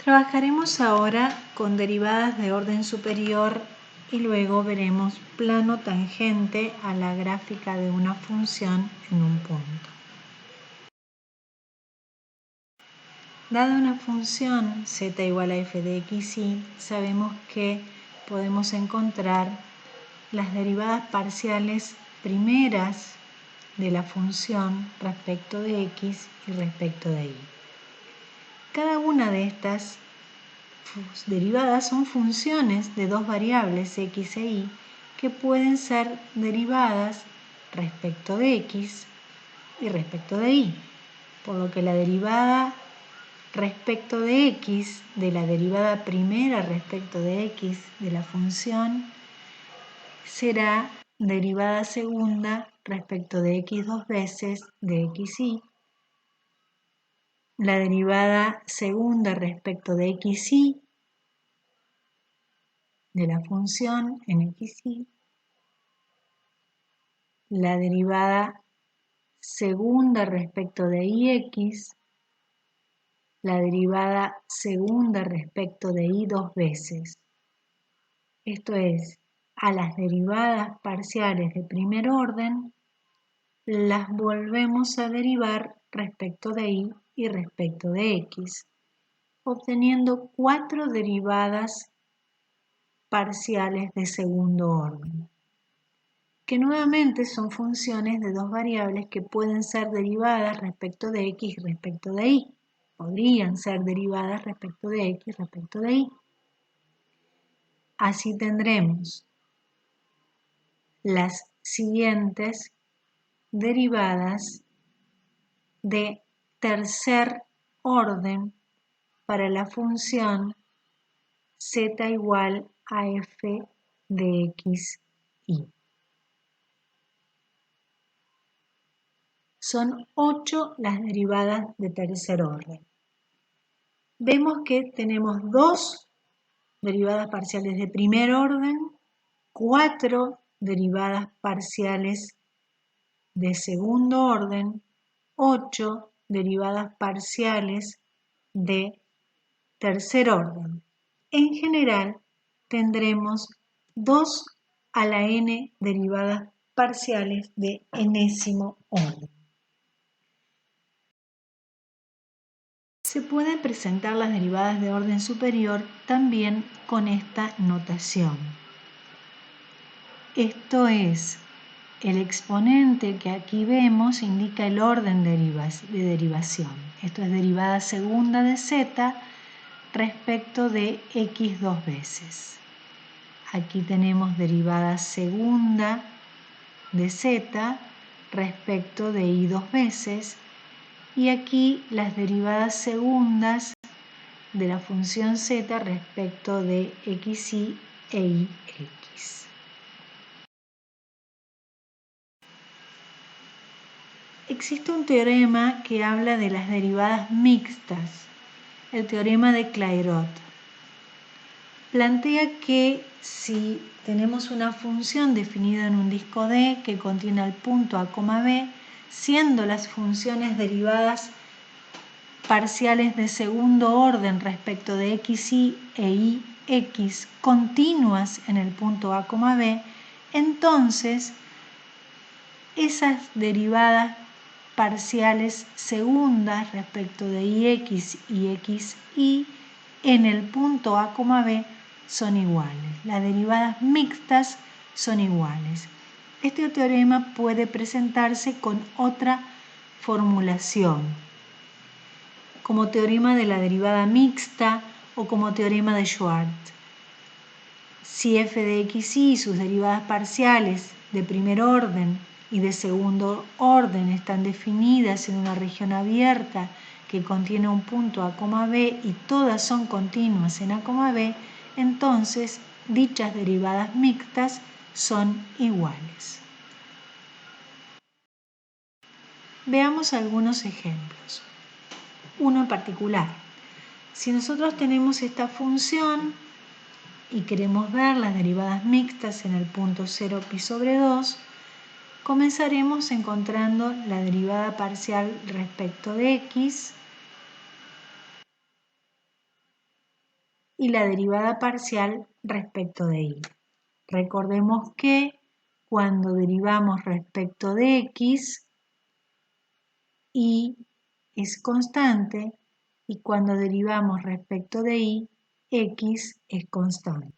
Trabajaremos ahora con derivadas de orden superior y luego veremos plano tangente a la gráfica de una función en un punto. Dada una función z igual a f de x, y, sabemos que podemos encontrar las derivadas parciales primeras de la función respecto de x y respecto de y. Cada una de estas derivadas son funciones de dos variables x e y que pueden ser derivadas respecto de x y respecto de y, por lo que la derivada respecto de x de la derivada primera respecto de x de la función será derivada segunda respecto de x dos veces de xy, la derivada segunda respecto de xy de la función en xy, la derivada segunda respecto de ix, la derivada segunda respecto de y dos veces. Esto es, a las derivadas parciales de primer orden las volvemos a derivar respecto de y respecto de x, obteniendo 4 derivadas parciales de segundo orden, que nuevamente son funciones de dos variables que pueden ser derivadas respecto de x y respecto de y. Podrían ser derivadas respecto de x y respecto de y. Así tendremos las siguientes derivadas de tercer orden para la función z igual a f de x, y. Son 8 las derivadas de tercer orden. Vemos que tenemos 2 derivadas parciales de primer orden, 4 derivadas parciales de segundo orden, 8 derivadas parciales de tercer orden. En general, tendremos 2 a la n derivadas parciales de enésimo orden. Se pueden presentar las derivadas de orden superior también con esta notación. Esto es, el exponente que aquí vemos indica el orden de derivación. Esto es derivada segunda de z respecto de x dos veces. Aquí tenemos derivada segunda de z respecto de y dos veces. Y aquí las derivadas segundas de la función z respecto de xy e ix. Existe un teorema que habla de las derivadas mixtas, el teorema de Clairaut. Plantea que si tenemos una función definida en un disco D que contiene el punto A, B, siendo las funciones derivadas parciales de segundo orden respecto de xy e ix continuas en el punto A, B, entonces esas derivadas parciales segundas respecto de ix y xy en el punto A, B son iguales. Las derivadas mixtas son iguales. Este teorema puede presentarse con otra formulación, como teorema de la derivada mixta o como teorema de Schwartz. Si f de xy y sus derivadas parciales de primer orden y de segundo orden están definidas en una región abierta que contiene un punto A, B y todas son continuas en A, B, entonces dichas derivadas mixtas son iguales. Veamos algunos ejemplos. Uno en particular. Si nosotros tenemos esta función y queremos ver las derivadas mixtas en el punto 0 pi sobre 2, comenzaremos encontrando la derivada parcial respecto de x y la derivada parcial respecto de y. Recordemos que cuando derivamos respecto de x, y es constante, y cuando derivamos respecto de y, x es constante.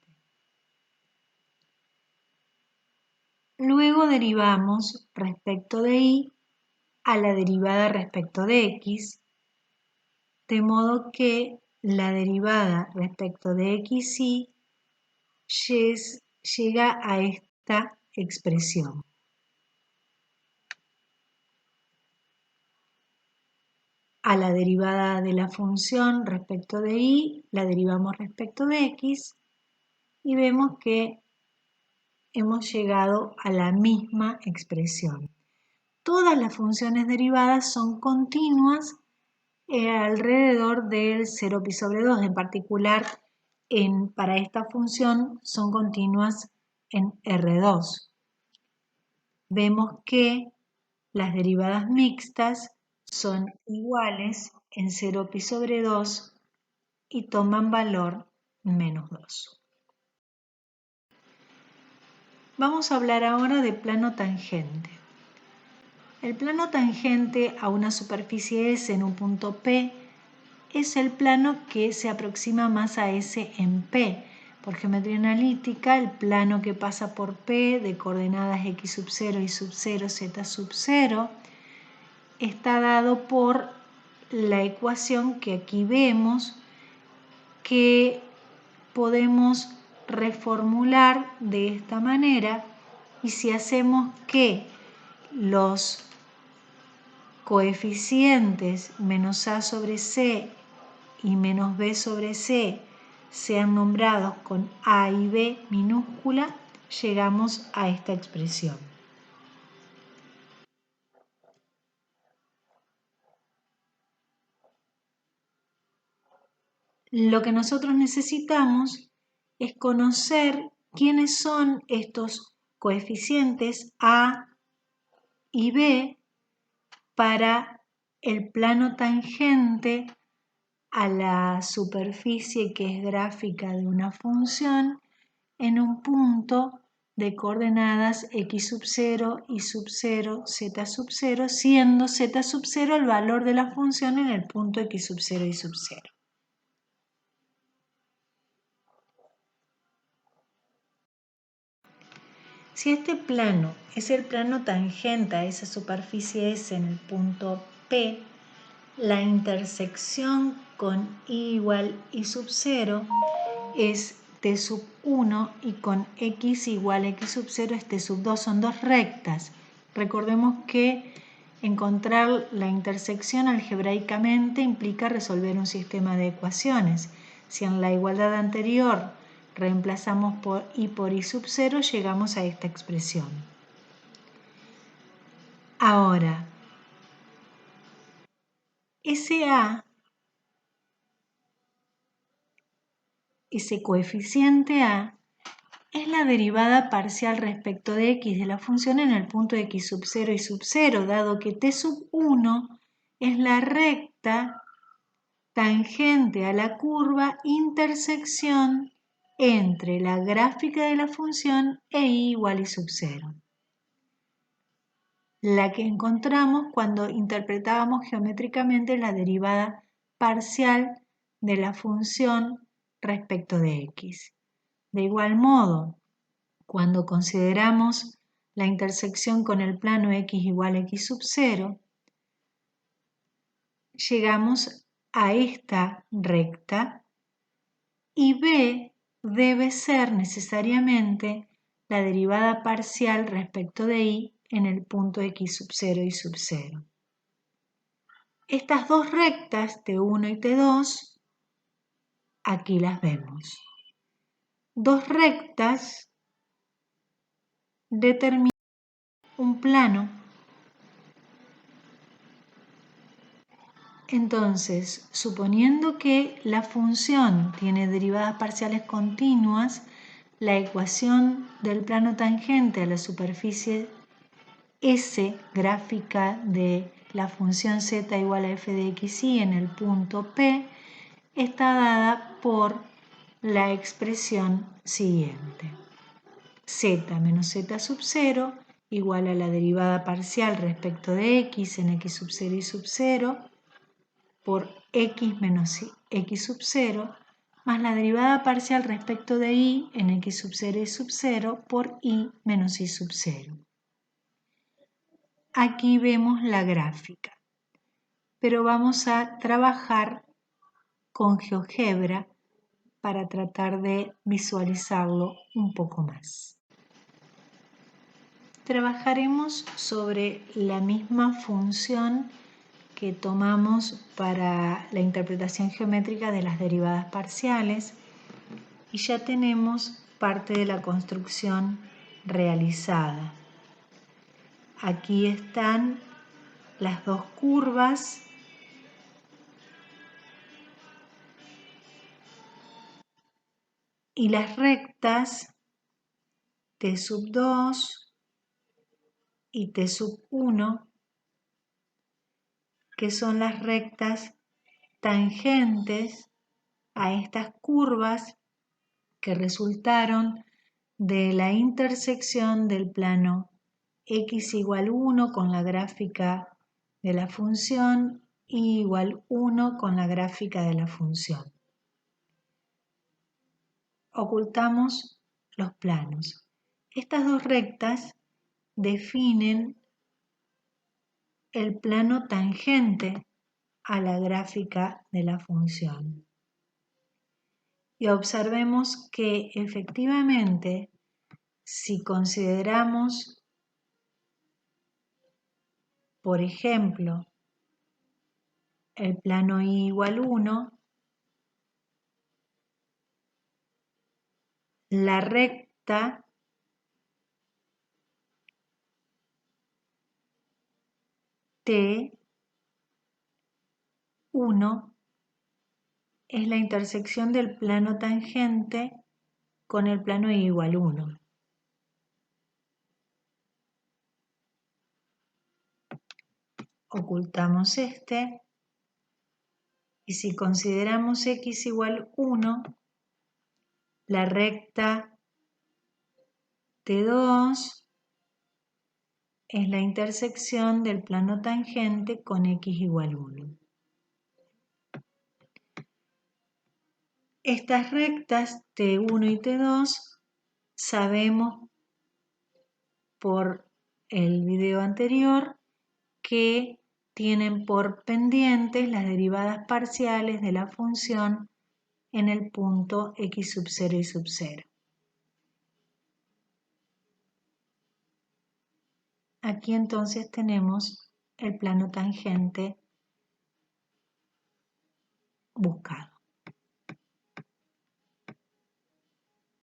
Luego derivamos respecto de y a la derivada respecto de x, de modo que la derivada respecto de xy llega a esta expresión. A la derivada de la función respecto de y la derivamos respecto de x y vemos que hemos llegado a la misma expresión. Todas las funciones derivadas son continuas alrededor del 0π/2. En particular, para esta función son continuas en R2. Vemos que las derivadas mixtas son iguales en 0π/2 y toman valor -2. Vamos a hablar ahora de plano tangente. El plano tangente a una superficie S en un punto P es el plano que se aproxima más a S en P. Por geometría analítica, el plano que pasa por P de coordenadas x0, y0, z0 está dado por la ecuación que aquí vemos, que podemos reformular de esta manera, y si hacemos que los coeficientes menos a sobre c y menos b sobre c sean nombrados con a y b minúscula, llegamos a esta expresión. Lo que nosotros necesitamos es conocer quiénes son estos coeficientes a y b para el plano tangente a la superficie que es gráfica de una función en un punto de coordenadas x0, y0, z0, siendo z0 el valor de la función en el punto x0, y0. Si este plano es el plano tangente a esa superficie S en el punto P, la intersección con y igual y0 es t1 y con x igual x0 es t2. Son dos rectas. Recordemos que encontrar la intersección algebraicamente implica resolver un sistema de ecuaciones. Si en la igualdad anterior reemplazamos por y0, llegamos a esta expresión. Ahora, ese coeficiente a, es la derivada parcial respecto de x de la función en el punto de x0, y0, dado que t1 es la recta tangente a la curva intersección entre la gráfica de la función e y igual y0. La que encontramos cuando interpretábamos geométricamente la derivada parcial de la función respecto de x. De igual modo, cuando consideramos la intersección con el plano x igual a x0, llegamos a esta recta y b debe ser necesariamente la derivada parcial respecto de y en el punto x0, y0. Estas dos rectas, T1 y T2, aquí las vemos. Dos rectas determinan un plano. Entonces, suponiendo que la función tiene derivadas parciales continuas, la ecuación del plano tangente a la superficie S gráfica de la función z igual a f de xy en el punto P está dada por la expresión siguiente. Z menos Z sub 0 igual a la derivada parcial respecto de x en x sub 0 y sub 0 por x menos x sub 0 más la derivada parcial respecto de y en x sub 0 y sub 0 por y menos y sub 0. Aquí vemos la gráfica, pero vamos a trabajar con GeoGebra para tratar de visualizarlo un poco más. Trabajaremos sobre la misma función que tomamos para la interpretación geométrica de las derivadas parciales y ya tenemos parte de la construcción realizada. Aquí están las dos curvas y las rectas T sub 2 y T sub 1, que son las rectas tangentes a estas curvas que resultaron de la intersección del plano x igual 1 con la gráfica de la función y igual 1 con la gráfica de la función. Ocultamos los planos. Estas dos rectas definen el plano tangente a la gráfica de la función. Y observemos que efectivamente, si consideramos, por ejemplo, el plano y igual 1, la recta T1 es la intersección del plano tangente con el plano y igual 1. Ocultamos este y si consideramos x igual 1, la recta T2 es la intersección del plano tangente con x igual 1. Estas rectas T1 y T2 sabemos por el video anterior que tienen por pendientes las derivadas parciales de la función en el punto x sub 0 y sub 0. Aquí entonces tenemos el plano tangente buscado.